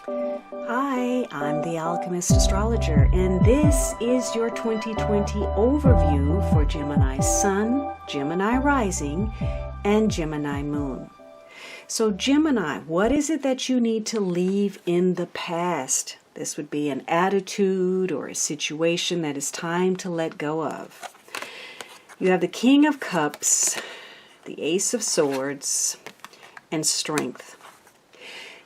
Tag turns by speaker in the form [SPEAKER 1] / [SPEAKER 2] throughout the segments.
[SPEAKER 1] Hi, I'm the Alchemist Astrologer, and this is your 2020 overview for Gemini Sun, Gemini Rising, and Gemini Moon. So Gemini, what is it that you need to leave in the past? This would be an attitude or a situation that is time to let go of. You have the King of Cups, the Ace of Swords, and Strength.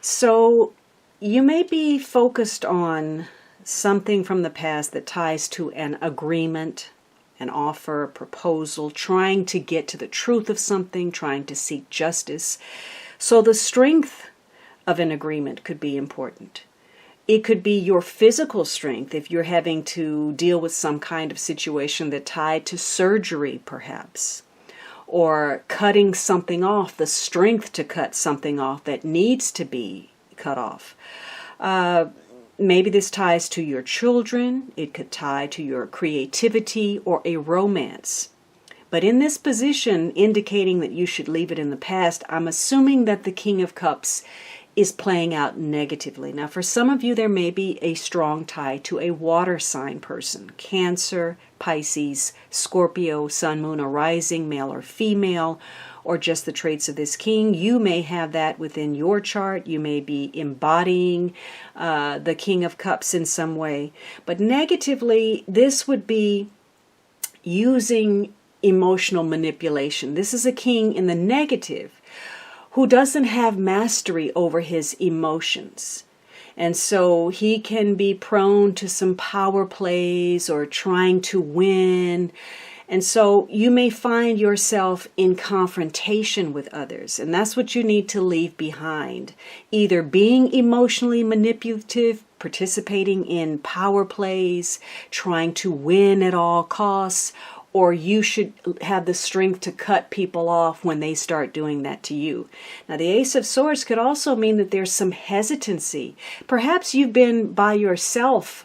[SPEAKER 1] So you may be focused on something from the past that ties to an agreement, an offer, a proposal, trying to get to the truth of something, trying to seek justice. So the strength of an agreement could be important. It could be your physical strength if you're having to deal with some kind of situation that tied to surgery, perhaps, or cutting something off, the strength to cut something off that needs to be cut off. Maybe this ties to your children. It could tie to your creativity or a romance. But in this position, indicating that you should leave it in the past, I'm assuming that the King of Cups is playing out negatively. Now, for some of you, there may be a strong tie to a water sign person. Cancer, Pisces, Scorpio, Sun, Moon, or Rising, male or female, or just the traits of this king. You may have that within your chart. You may be embodying the King of Cups in some way. But negatively, this would be using emotional manipulation. This is a king in the negative who doesn't have mastery over his emotions. And so he can be prone to some power plays or trying to win. And so you may find yourself in confrontation with others. And that's what you need to leave behind. Either being emotionally manipulative, participating in power plays, trying to win at all costs, or you should have the strength to cut people off when they start doing that to you. Now, the Ace of Swords could also mean that there's some hesitancy. Perhaps you've been by yourself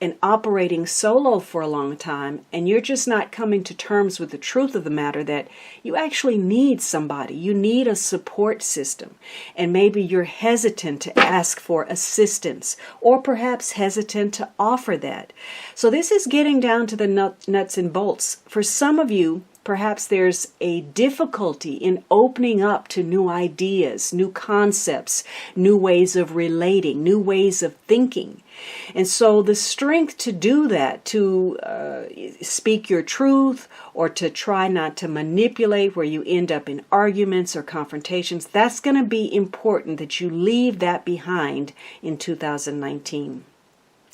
[SPEAKER 1] and operating solo for a long time, and you're just not coming to terms with the truth of the matter that you actually need somebody. You need a support system. And maybe you're hesitant to ask for assistance, or perhaps hesitant to offer that. So this is getting down to the nuts and bolts. For some of you, perhaps there's a difficulty in opening up to new ideas, new concepts, new ways of relating, new ways of thinking. And so the strength to do that, to speak your truth or to try not to manipulate where you end up in arguments or confrontations, that's going to be important that you leave that behind in 2019.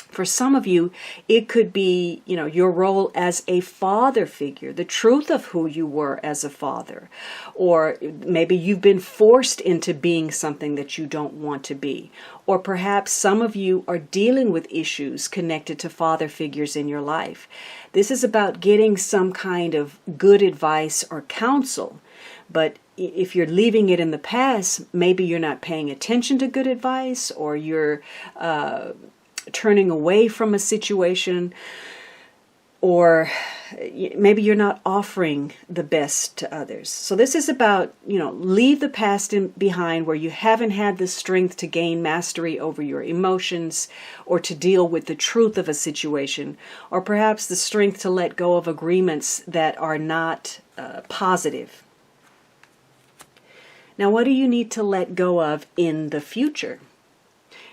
[SPEAKER 1] For some of you, it could be, your role as a father figure, the truth of who you were as a father. Or maybe you've been forced into being something that you don't want to be. Or perhaps some of you are dealing with issues connected to father figures in your life. This is about getting some kind of good advice or counsel. But if you're leaving it in the past, maybe you're not paying attention to good advice, or you're turning away from a situation, or maybe you're not offering the best to others. So this is about, leave the past behind where you haven't had the strength to gain mastery over your emotions or to deal with the truth of a situation, or perhaps the strength to let go of agreements that are not positive. Now, what do you need to let go of in the future?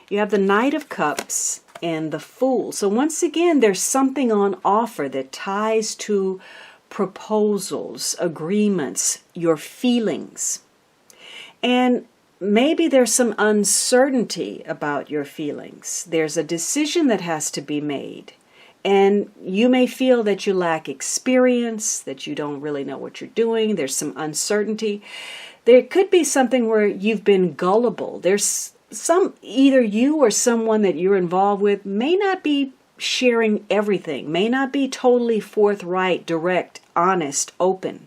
[SPEAKER 1] You have the Knight of Cups and the Fool. So once again, there's something on offer that ties to proposals, agreements, your feelings. And maybe there's some uncertainty about your feelings. There's a decision that has to be made. And you may feel that you lack experience, that you don't really know what you're doing. There's some uncertainty. There could be something where you've been gullible. There's either you or someone that you're involved with may not be sharing everything, may not be totally forthright, direct, honest, open.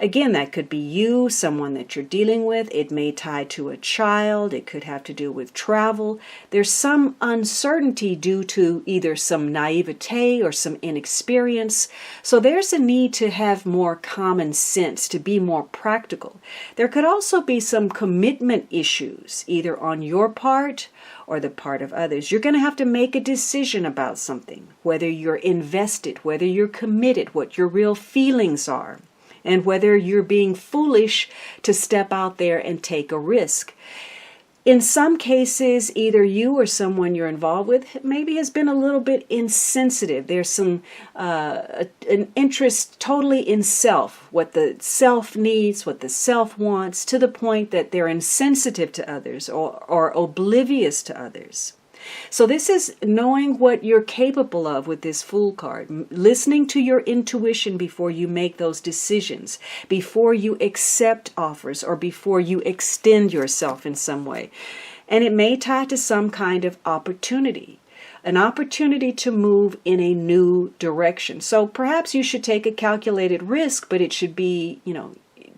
[SPEAKER 1] Again, that could be you, someone that you're dealing with. It may tie to a child. It could have to do with travel. There's some uncertainty due to either some naivete or some inexperience. So there's a need to have more common sense, to be more practical. There could also be some commitment issues, either on your part or the part of others. You're going to have to make a decision about something, whether you're invested, whether you're committed, what your real feelings are, and whether you're being foolish to step out there and take a risk. In some cases, either you or someone you're involved with maybe has been a little bit insensitive. There's some an interest totally in self, what the self needs, what the self wants, to the point that they're insensitive to others or oblivious to others. So this is knowing what you're capable of with this Fool card, listening to your intuition before you make those decisions, before you accept offers, or before you extend yourself in some way. And it may tie to some kind of opportunity, an opportunity to move in a new direction. So perhaps you should take a calculated risk, but it should be,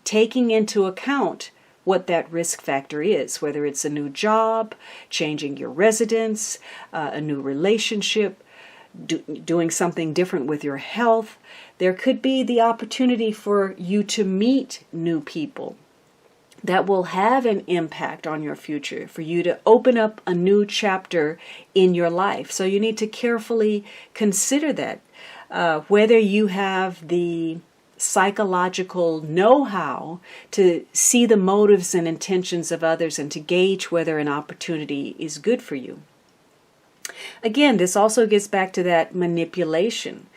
[SPEAKER 1] taking into account what that risk factor is, whether it's a new job, changing your residence, a new relationship, doing something different with your health. There could be the opportunity for you to meet new people that will have an impact on your future, for you to open up a new chapter in your life. So you need to carefully consider that, whether you have the psychological know-how to see the motives and intentions of others and to gauge whether an opportunity is good for you. Again, this also gets back to that manipulation,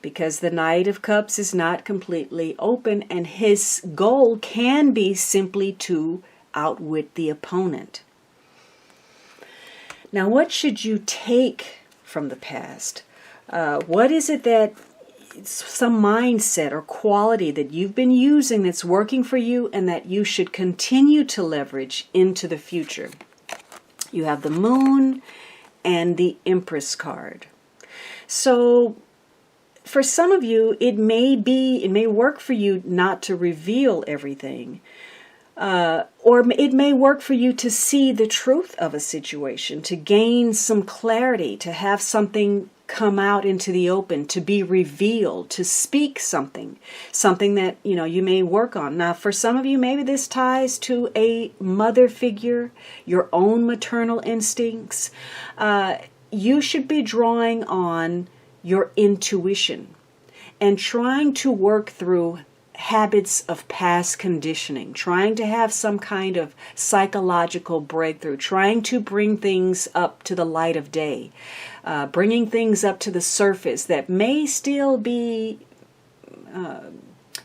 [SPEAKER 1] because the Knight of Cups is not completely open, and his goal can be simply to outwit the opponent. Now, what should you take from the past? What is it that some mindset or quality that you've been using that's working for you and that you should continue to leverage into the future? You have the Moon and the Empress card. So for some of you, it may work for you not to reveal everything. Or it may work for you to see the truth of a situation, to gain some clarity, to have something come out into the open, to be revealed, to speak something that, you may work on. Now, for some of you, maybe this ties to a mother figure, your own maternal instincts. You should be drawing on your intuition and trying to work through habits of past conditioning, trying to have some kind of psychological breakthrough, trying to bring things up to the light of day, bringing things up to the surface that may still be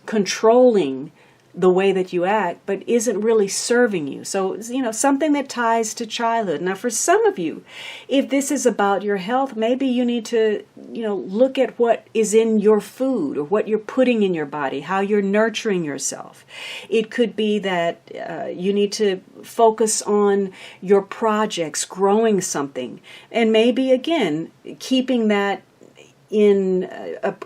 [SPEAKER 1] controlling the way that you act, but isn't really serving you. So, something that ties to childhood. Now, for some of you, if this is about your health, maybe you need to, look at what is in your food or what you're putting in your body, how you're nurturing yourself. It could be that you need to focus on your projects, growing something, and maybe, again, keeping that in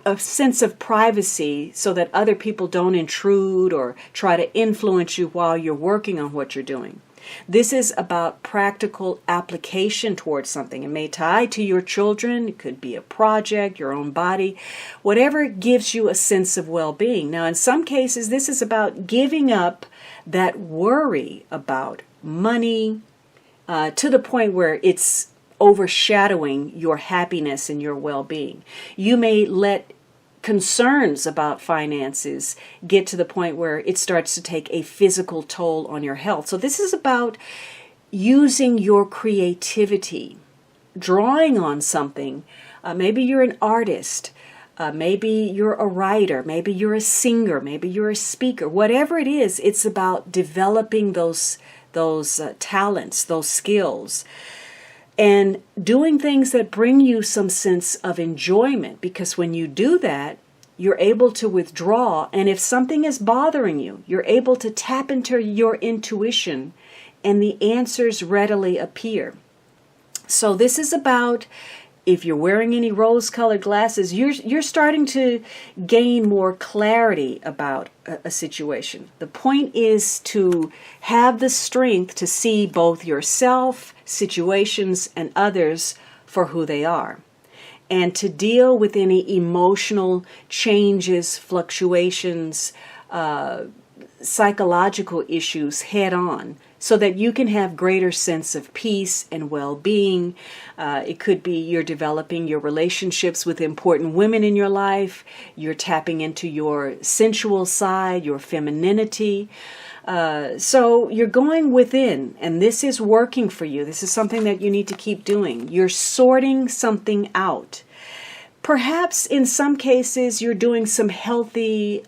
[SPEAKER 1] a sense of privacy so that other people don't intrude or try to influence you while you're working on what you're doing. This is about practical application towards something. It may tie to your children. It could be a project, your own body, whatever gives you a sense of well-being. Now, in some cases, this is about giving up that worry about money to the point where it's overshadowing your happiness and your well-being. You may let concerns about finances get to the point where it starts to take a physical toll on your health. So this is about using your creativity, drawing on something. Maybe you're an artist. Maybe you're a writer. Maybe you're a singer. Maybe you're a speaker. Whatever it is, it's about developing those talents, those skills, and doing things that bring you some sense of enjoyment, because when you do that, you're able to withdraw, and if something is bothering you, you're able to tap into your intuition and the answers readily appear. So this is about if you're wearing any rose-colored glasses, you're starting to gain more clarity about a situation. The point is to have the strength to see both yourself, situations, and others for who they are, and to deal with any emotional changes, fluctuations, psychological issues head on, so that you can have greater sense of peace and well-being. It could be you're developing your relationships with important women in your life. You're tapping into your sensual side, your femininity. So you're going within, and this is working for you. This is something that you need to keep doing. You're sorting something out. Perhaps in some cases you're doing some healthy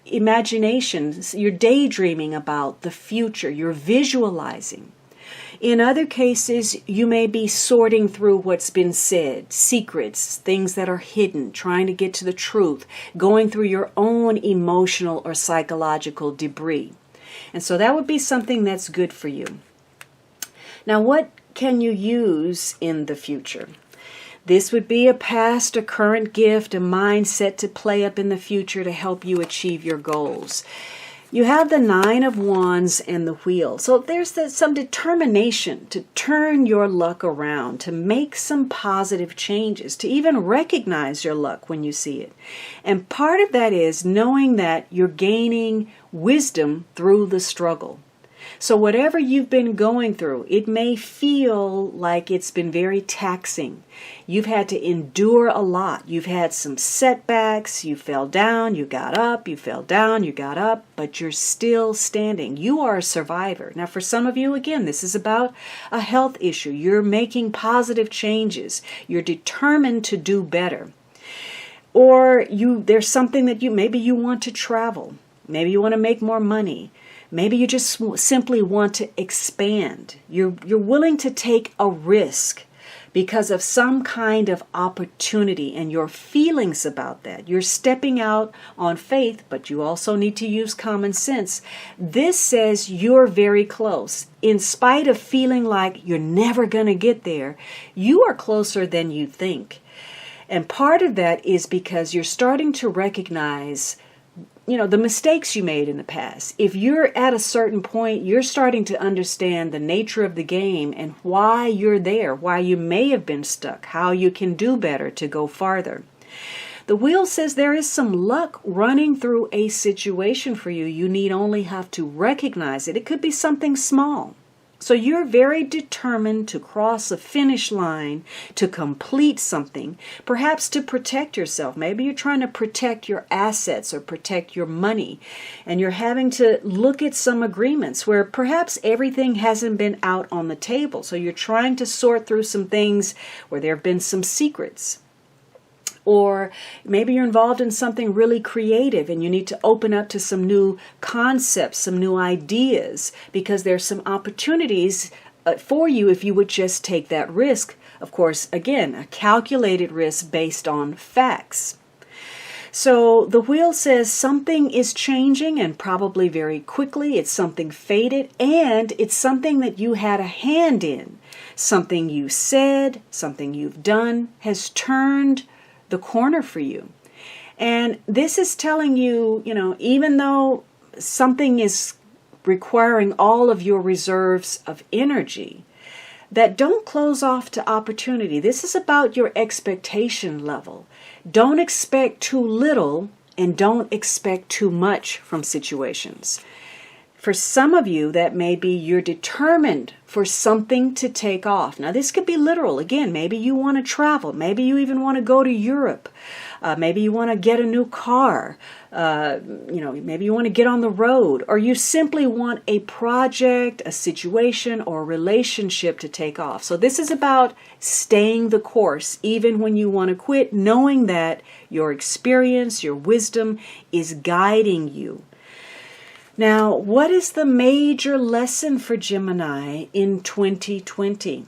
[SPEAKER 1] imaginations. You're daydreaming about the future. You're visualizing. In other cases, you may be sorting through what's been said, secrets, things that are hidden, trying to get to the truth, going through your own emotional or psychological debris. And so that would be something that's good for you. Now, what can you use in the future? This would be a past or current gift, a mindset to play up in the future to help you achieve your goals. You have the Nine of Wands and the Wheel. So there's some determination to turn your luck around, to make some positive changes, to even recognize your luck when you see it. And part of that is knowing that you're gaining wisdom through the struggle. So whatever you've been going through, it may feel like it's been very taxing. You've had to endure a lot. You've had some setbacks. You fell down, you got up, you fell down, you got up, but you're still standing. You are a survivor. Now, for some of you, again, this is about a health issue. You're making positive changes. You're determined to do better. Or there's something that maybe you want to travel. Maybe you want to make more money. Maybe you just simply want to expand. You're willing to take a risk because of some kind of opportunity and your feelings about that. You're stepping out on faith, but you also need to use common sense. This says you're very close. In spite of feeling like you're never going to get there, you are closer than you think. And part of that is because you're starting to recognize the mistakes you made in the past. If you're at a certain point, you're starting to understand the nature of the game and why you're there, why you may have been stuck, how you can do better to go farther. The Wheel says there is some luck running through a situation for you. You need only have to recognize it. It could be something small. So you're very determined to cross a finish line, to complete something, perhaps to protect yourself. Maybe you're trying to protect your assets or protect your money, and you're having to look at some agreements where perhaps everything hasn't been out on the table. So you're trying to sort through some things where there have been some secrets. Or maybe you're involved in something really creative and you need to open up to some new concepts, some new ideas, because there's some opportunities for you if you would just take that risk. Of course, again, a calculated risk based on facts. So the Wheel says something is changing, and probably very quickly. It's something fated, and it's something that you had a hand in. Something you said, something you've done has turned the corner for you. And this is telling you, even though something is requiring all of your reserves of energy, that don't close off to opportunity. This is about your expectation level. Don't expect too little and don't expect too much from situations. For some of you, that may be you're determined for something to take off. Now, this could be literal. Again, maybe you want to travel. Maybe you even want to go to Europe. Maybe you want to get a new car. Maybe you want to get on the road. Or you simply want a project, a situation, or a relationship to take off. So this is about staying the course, even when you want to quit, knowing that your experience, your wisdom is guiding you. Now, what is the major lesson for Gemini in 2020?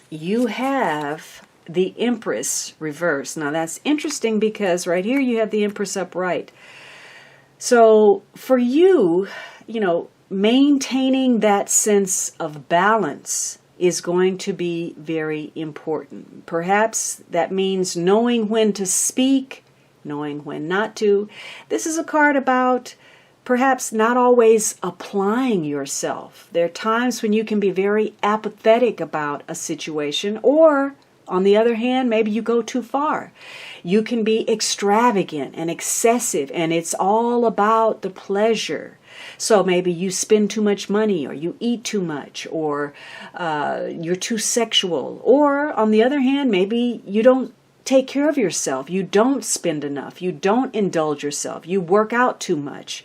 [SPEAKER 1] You have the Empress reversed. Now, that's interesting because right here you have the Empress upright. So for you, maintaining that sense of balance is going to be very important. Perhaps that means knowing when to speak, knowing when not to. This is a card about perhaps not always applying yourself. There are times when you can be very apathetic about a situation, or on the other hand, maybe you go too far. You can be extravagant and excessive, and it's all about the pleasure. So maybe you spend too much money, or you eat too much, or you're too sexual. Or on the other hand, maybe you don't take care of yourself. You don't spend enough. You don't indulge yourself. You work out too much.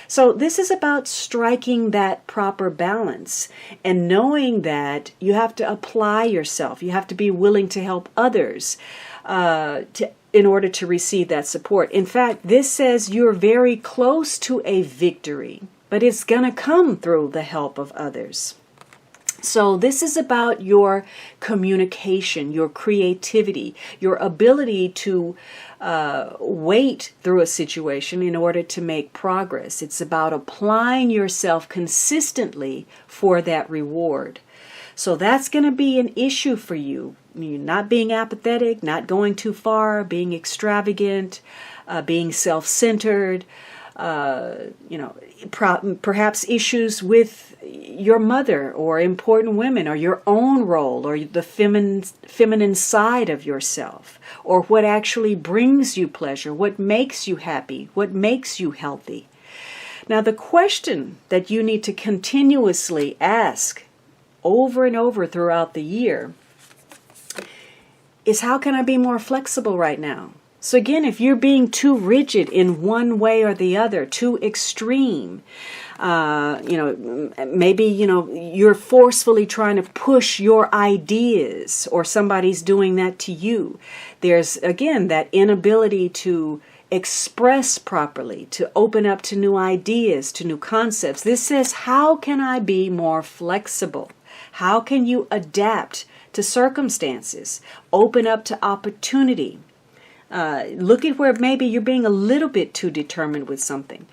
[SPEAKER 1] So this is about striking that proper balance and knowing that you have to apply yourself. You have to be willing to help others in order to receive that support. In fact, this says you're very close to a victory, but it's going to come through the help of others. So this is about your communication, your creativity, your ability to wait through a situation in order to make progress. It's about applying yourself consistently for that reward. So that's going to be an issue for you. You're not being apathetic, not going too far, being extravagant, being self-centered, perhaps issues with your mother or important women, or your own role, or the feminine side of yourself, or what actually brings you pleasure, what makes you happy, what makes you healthy. Now, the question that you need to continuously ask over and over throughout the year is, how can I be more flexible right now? So again, if you're being too rigid in one way or the other, too extreme, maybe, you're forcefully trying to push your ideas, or somebody's doing that to you. There's, again, that inability to express properly, to open up to new ideas, to new concepts. This says, how can I be more flexible? How can you adapt to circumstances? Open up to opportunity. Look at where maybe you're being a little bit too determined with something.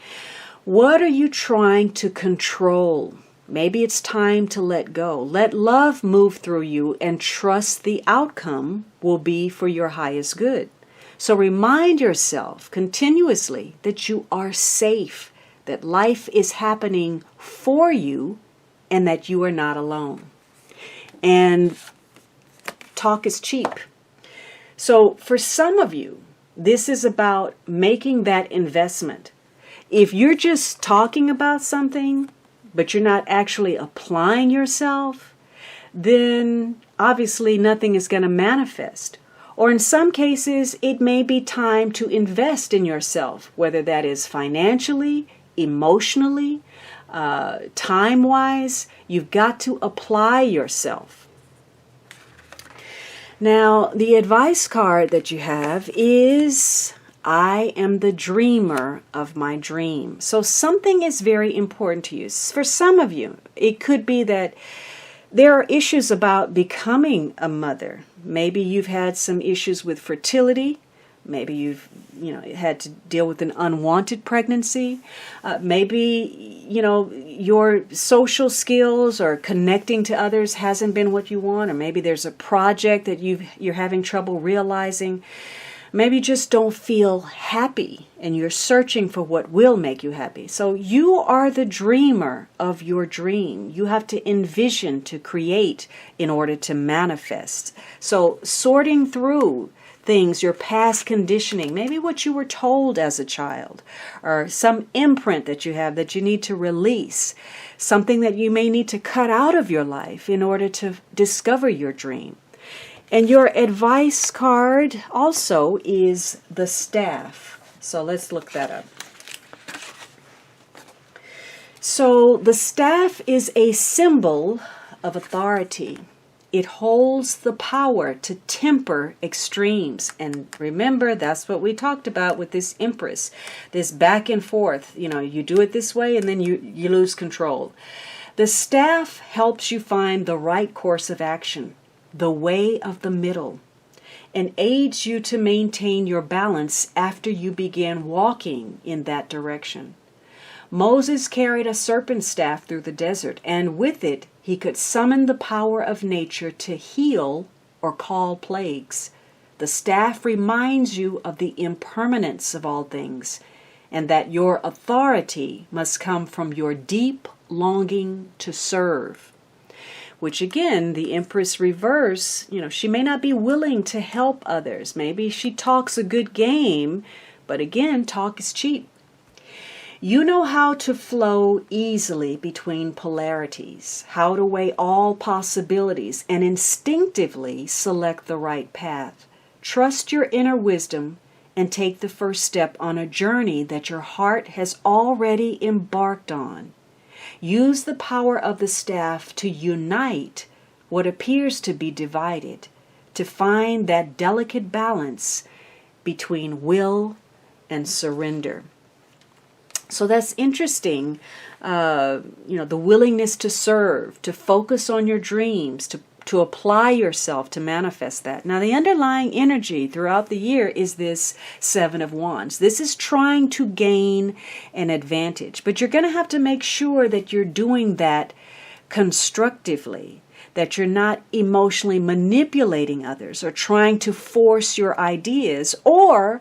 [SPEAKER 1] What are you trying to control? Maybe it's time to let go. Let love move through you and trust the outcome will be for your highest good. So remind yourself continuously that you are safe, that life is happening for you, and that you are not alone. And talk is cheap. So for some of you, this is about making that investment. If you're just talking about something, but you're not actually applying yourself, then obviously nothing is going to manifest. Or in some cases, it may be time to invest in yourself, whether that is financially, emotionally, time-wise. You've got to apply yourself. Now, the advice card that you have is, I am the dreamer of my dream. So something is very important to you. For some of you, it could be that there are issues about becoming a mother. Maybe you've had some issues with fertility. Maybe you've had to deal with an unwanted pregnancy. Maybe your social skills or connecting to others hasn't been what you want, or maybe there's a project that you're having trouble realizing. Maybe you just don't feel happy and you're searching for what will make you happy. So you are the dreamer of your dream. You have to envision, to create in order to manifest. So sorting through things, your past conditioning, maybe what you were told as a child, or some imprint that you have that you need to release, something that you may need to cut out of your life in order to discover your dream. And your advice card also is the staff. So let's look that up. So the staff is a symbol of authority. It holds the power to temper extremes. And remember, that's what we talked about with this Empress, this back and forth. You do it this way and then you lose control. The staff helps you find the right course of action, the way of the middle, and aids you to maintain your balance after you begin walking in that direction. Moses carried a serpent staff through the desert, and with it he could summon the power of nature to heal or call plagues. The staff reminds you of the impermanence of all things, and that your authority must come from your deep longing to serve. Which again, the Empress reverse, she may not be willing to help others. Maybe she talks a good game, but again, talk is cheap. You know how to flow easily between polarities, how to weigh all possibilities, and instinctively select the right path. Trust your inner wisdom and take the first step on a journey that your heart has already embarked on. Use the power of the staff to unite what appears to be divided, to find that delicate balance between will and surrender. So that's interesting, the willingness to serve, to focus on your dreams, to apply yourself to manifest that. Now, the underlying energy throughout the year is this Seven of Wands. This is trying to gain an advantage, but you're going to have to make sure that you're doing that constructively, that you're not emotionally manipulating others or trying to force your ideas, or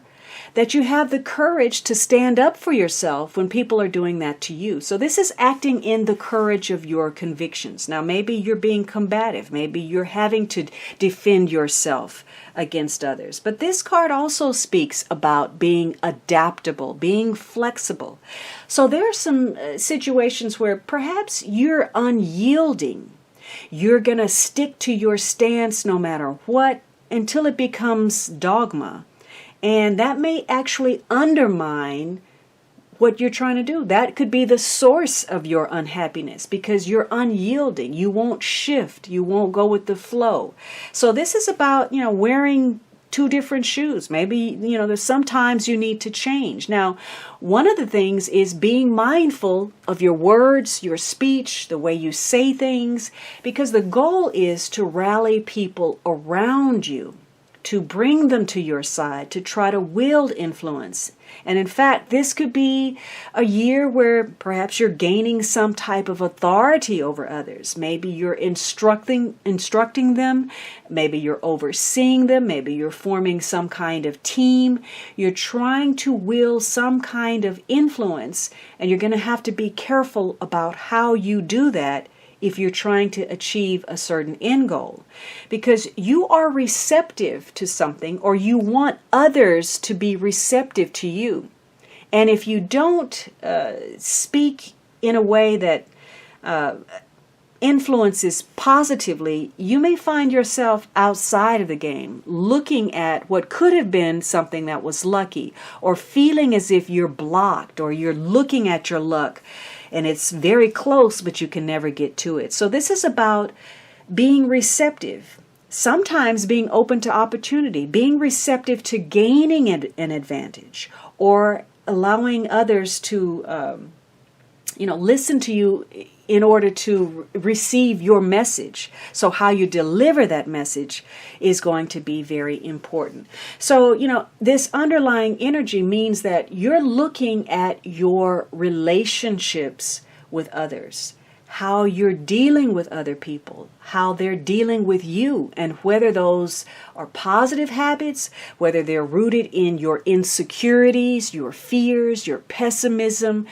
[SPEAKER 1] that you have the courage to stand up for yourself when people are doing that to you. So this is acting in the courage of your convictions. Now, maybe you're being combative. Maybe you're having to defend yourself against others. But this card also speaks about being adaptable, being flexible. So there are some situations where perhaps you're unyielding. You're going to stick to your stance no matter what until it becomes dogma. And that may actually undermine what you're trying to do. That could be the source of your unhappiness because you're unyielding. You won't shift. You won't go with the flow. So this is about, wearing two different shoes. Maybe, there's sometimes you need to change. Now, one of the things is being mindful of your words, your speech, the way you say things, because the goal is to rally people around you, to bring them to your side, to try to wield influence. And in fact, this could be a year where perhaps you're gaining some type of authority over others. Maybe you're instructing them. Maybe you're overseeing them. Maybe you're forming some kind of team. You're trying to wield some kind of influence, and you're going to have to be careful about how you do that if you're trying to achieve a certain end goal, because you are receptive to something, or you want others to be receptive to you. And if you don't speak in a way that influences positively, you may find yourself outside of the game, looking at what could have been something that was lucky, or feeling as if you're blocked, or you're looking at your luck and it's very close, but you can never get to it. So this is about being receptive, sometimes being open to opportunity, being receptive to gaining an advantage, or allowing others to, listen to you in order to receive your message. So how you deliver that message is going to be very important. So, this underlying energy means that you're looking at your relationships with others, how you're dealing with other people, how they're dealing with you, and whether those are positive habits, whether they're rooted in your insecurities, your fears, your pessimism,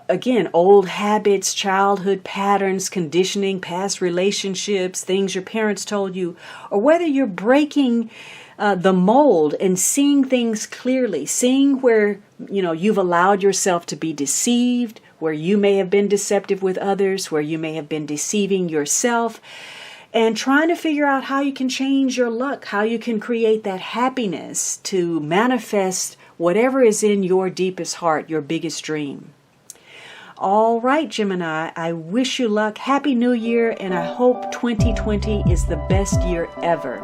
[SPEAKER 1] again, old habits, childhood patterns, conditioning, past relationships, things your parents told you, or whether you're breaking the mold and seeing things clearly, seeing where, you've allowed yourself to be deceived, where you may have been deceptive with others, where you may have been deceiving yourself, and trying to figure out how you can change your luck, how you can create that happiness to manifest whatever is in your deepest heart, your biggest dream. All right, Gemini, I wish you luck. Happy New Year, and I hope 2020 is the best year ever.